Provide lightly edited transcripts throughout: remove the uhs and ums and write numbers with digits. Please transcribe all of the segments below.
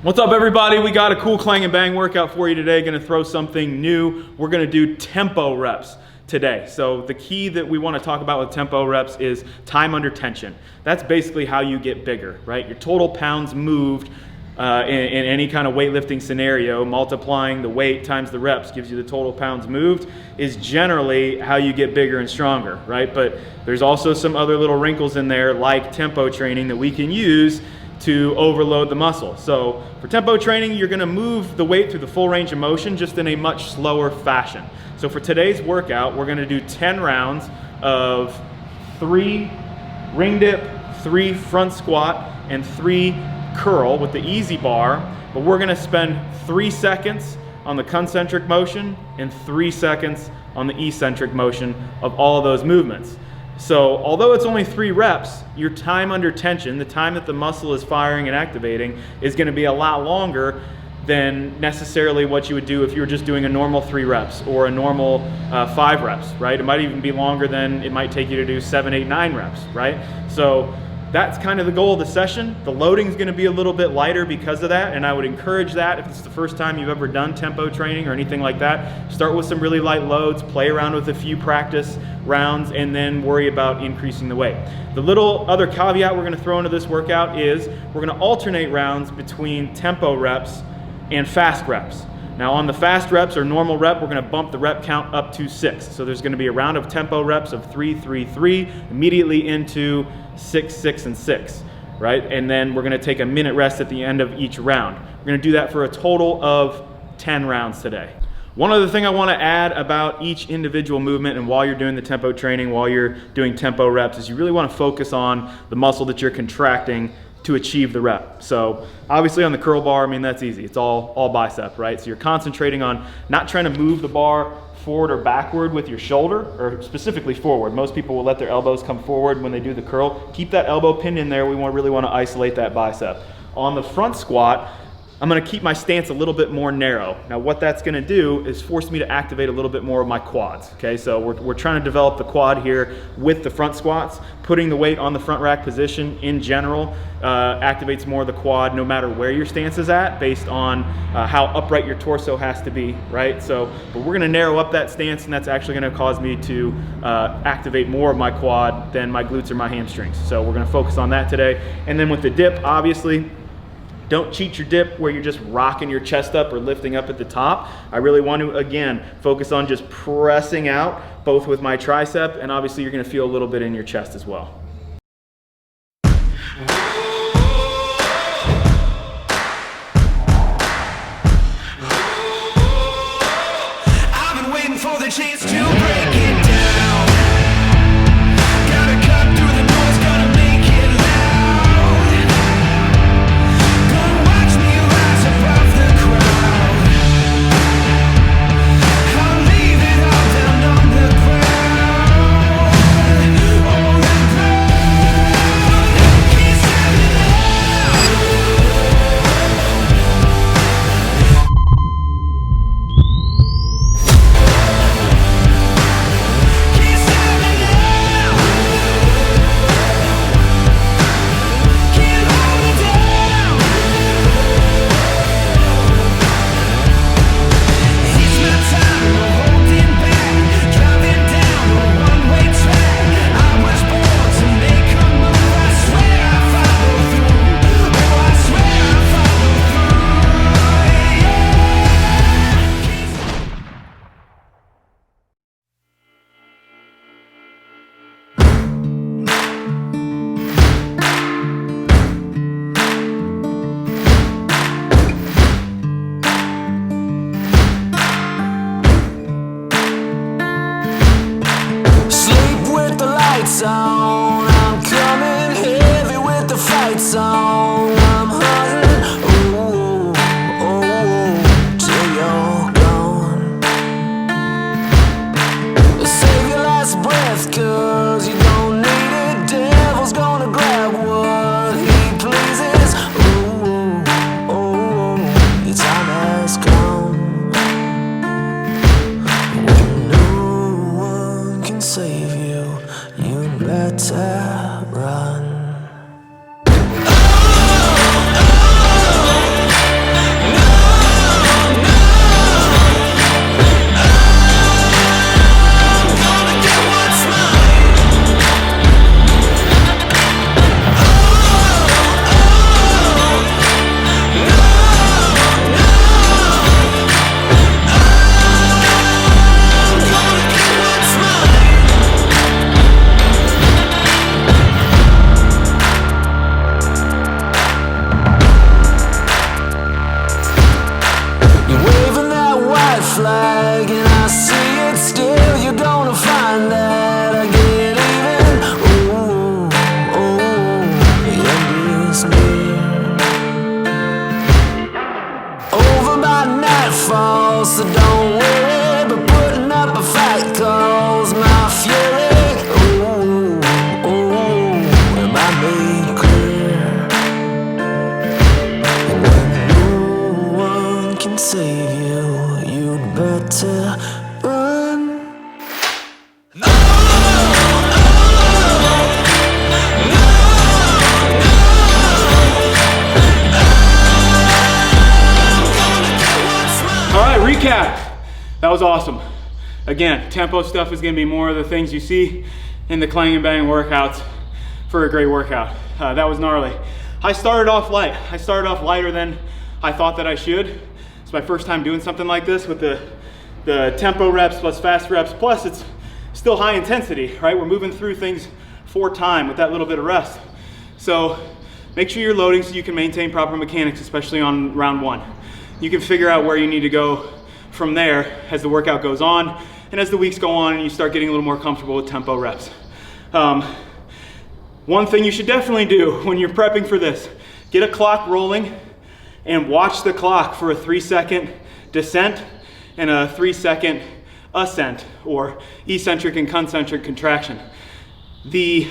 What's up, everybody? We got a cool clang and bang workout for you today. Going to throw something new. We're going to do tempo reps today. So the key that we want to talk about with tempo reps is time under tension. That's basically how you get bigger, right? Your total pounds moved in any kind of weightlifting scenario, multiplying the weight times the reps gives you the total pounds moved, is generally how you get bigger and stronger, right? But there's also some other little wrinkles in there, like tempo training, that we can use to overload the muscle. So for tempo training, you're gonna move the weight through the full range of motion, just in a much slower fashion. So for today's workout, we're gonna do 10 rounds of 3 ring dip, 3 front squat, and 3 curl with the easy bar, but we're gonna spend 3 seconds on the concentric motion and 3 seconds on the eccentric motion of all of those movements. So although it's only 3 reps, your time under tension, the time that the muscle is firing and activating, is gonna be a lot longer than necessarily what you would do if you were just doing a normal 3 reps or a normal 5 reps, right? It might even be longer than it might take you to do 7, 8, 9 reps, right? So that's kind of the goal of the session. The loading is going to be a little bit lighter because of that, and I would encourage that if it's the first time you've ever done tempo training or anything like that, start with some really light loads, play around with a few practice rounds, and then worry about increasing the weight. The little other caveat we're going to throw into this workout is we're going to alternate rounds between tempo reps and fast reps. Now on the fast reps or normal rep, we're going to bump the rep count up to 6. So there's going to be a round of tempo reps of 3, 3, 3, immediately into 6, 6, and 6, right? And then we're going to take a minute rest at the end of each round. We're going to do that for a total of 10 rounds today. One other thing I want to add about each individual movement, and while you're doing the tempo training, while you're doing tempo reps, is you really want to focus on the muscle that you're contracting to achieve the rep. So obviously on the curl bar, I mean, that's easy. It's all bicep, right? So you're concentrating on not trying to move the bar forward or backward with your shoulder, or specifically forward. Most people will let their elbows come forward when they do the curl. Keep that elbow pinned in there. We really want to isolate that bicep. On the front squat, I'm going to keep my stance a little bit more narrow. Now what that's going to do is force me to activate a little bit more of my quads. Okay, so we're trying to develop the quad here with the front squats. Putting the weight on the front rack position in general activates more of the quad no matter where your stance is at, based on how upright your torso has to be, right? So, but we're going to narrow up that stance, and that's actually going to cause me to activate more of my quad than my glutes or my hamstrings. So we're going to focus on that today. And then with the dip, obviously, don't cheat your dip where you're just rocking your chest up or lifting up at the top. I really want to, again, focus on just pressing out, both with my tricep, and obviously you're going to feel a little bit in your chest as well. I've been waiting for the chance to break it down. Gotta cut through the noise, gotta make it loud. Gonna watch me rise above the crowd. I'll leave it all down on the ground. On the ground. Can't stop me now. Can't stop me now. Can't hold me down. It's my time, no holding back. Driving down a one-way track. I was born to make a move. I swear I follow through. Oh, I swear I follow through. Sleep with the lights on. I'm coming heavy with the fights on. I'm hunting, oh, till you're gone. Save your last breath, 'cause you don't need it. Devil's gonna grab what he pleases. Your time has come. When no one can save you, you better run. Oh, oh, oh. was awesome. Again, tempo stuff is gonna be more of the things you see in the Clang and Bang workouts for a great workout. That was gnarly. I started off light. I started off lighter than I thought that I should. It's my first time doing something like this with the tempo reps plus fast reps, plus it's still high intensity, right? We're moving through things for time with that little bit of rest. So make sure you're loading so you can maintain proper mechanics, especially on round one. You can figure out where you need to go from there as the workout goes on and as the weeks go on and you start getting a little more comfortable with tempo reps. One thing you should definitely do when you're prepping for this, get a clock rolling and watch the clock for a 3-second descent and a 3-second ascent, or eccentric and concentric contraction. The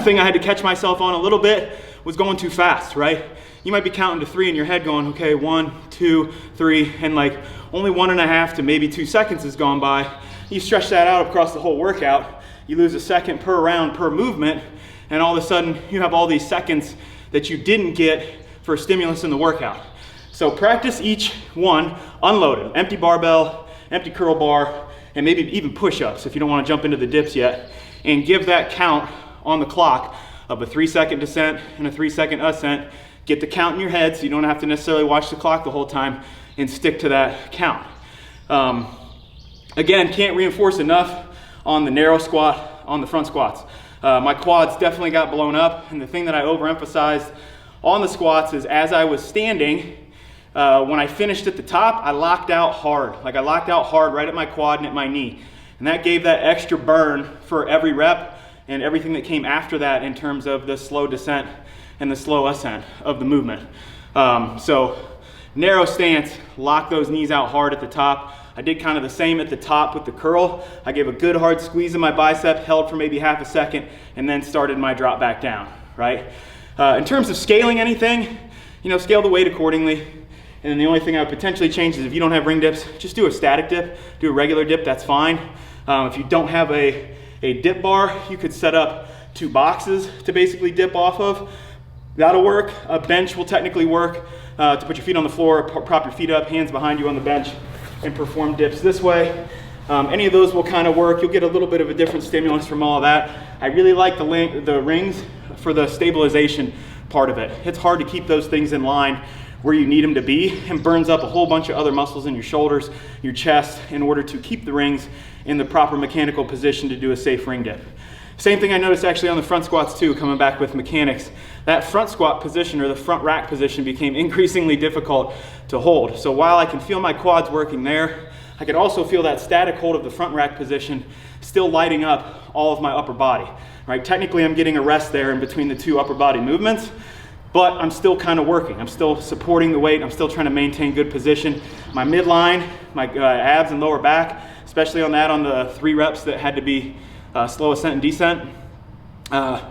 thing I had to catch myself on a little bit was going too fast, right? You might be counting to 3 in your head going, okay, 1, 2, 3, and like only 1.5 to maybe 2 seconds has gone by. You stretch that out across the whole workout, you lose a second per round per movement, and all of a sudden you have all these seconds that you didn't get for stimulus in the workout. So practice each one unloaded, empty barbell, empty curl bar, and maybe even push-ups if you don't want to jump into the dips yet, and give that count on the clock of a 3-second descent and a 3-second ascent. Get the count in your head so you don't have to necessarily watch the clock the whole time, and stick to that count. Again, can't reinforce enough on the narrow squat, on the front squats. My quads definitely got blown up, and the thing that I overemphasized on the squats is as I was standing, when I finished at the top, I locked out hard. Like I locked out hard right at my quad and at my knee. And that gave that extra burn for every rep and everything that came after that in terms of the slow descent and the slow ascent of the movement. So narrow stance, lock those knees out hard at the top. I did kind of the same at the top with the curl. I gave a good hard squeeze in my bicep, held for maybe half a second, and then started my drop back down, right? In terms of scaling anything, scale the weight accordingly. And then the only thing I would potentially change is if you don't have ring dips, just do a static dip, do a regular dip, that's fine. If you don't have a dip bar, you could set up 2 boxes to basically dip off of. That'll work. A bench will technically work to put your feet on the floor, prop your feet up, hands behind you on the bench, and perform dips this way. Any of those will kind of work. You'll get a little bit of a different stimulus from all of that. I really like the rings for the stabilization part of it. It's hard to keep those things in line where you need them to be, and burns up a whole bunch of other muscles in your shoulders, your chest, in order to keep the rings in the proper mechanical position to do a safe ring dip. Same thing I noticed actually on the front squats too, coming back with mechanics. That front squat position or the front rack position became increasingly difficult to hold. So while I can feel my quads working there, I could also feel that static hold of the front rack position still lighting up all of my upper body, right? Technically I'm getting a rest there in between the 2 upper body movements, but I'm still kind of working. I'm still supporting the weight. I'm still trying to maintain good position. My midline, my abs and lower back, especially on the 3 reps that had to be slow ascent and descent,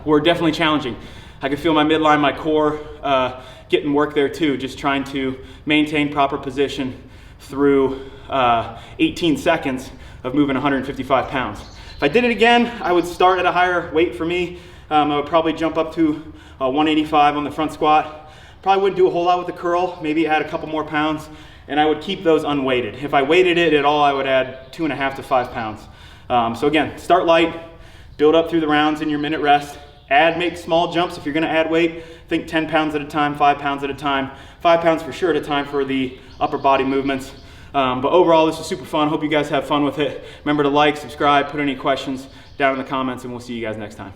were definitely challenging. I could feel my midline, my core getting work there too, just trying to maintain proper position through 18 seconds of moving 155 pounds. If I did it again, I would start at a higher weight for me. I would probably jump up to 185 on the front squat. Probably wouldn't do a whole lot with the curl, maybe add a couple more pounds, and I would keep those unweighted. If I weighted it at all, I would add 2.5 to 5 pounds. So again, start light, build up through the rounds in your minute rest, make small jumps. If you're gonna add weight, think 10 pounds at a time, 5 pounds at a time, 5 pounds for sure at a time for the upper body movements. But overall, this was super fun. Hope you guys have fun with it. Remember to like, subscribe, put any questions down in the comments, and we'll see you guys next time.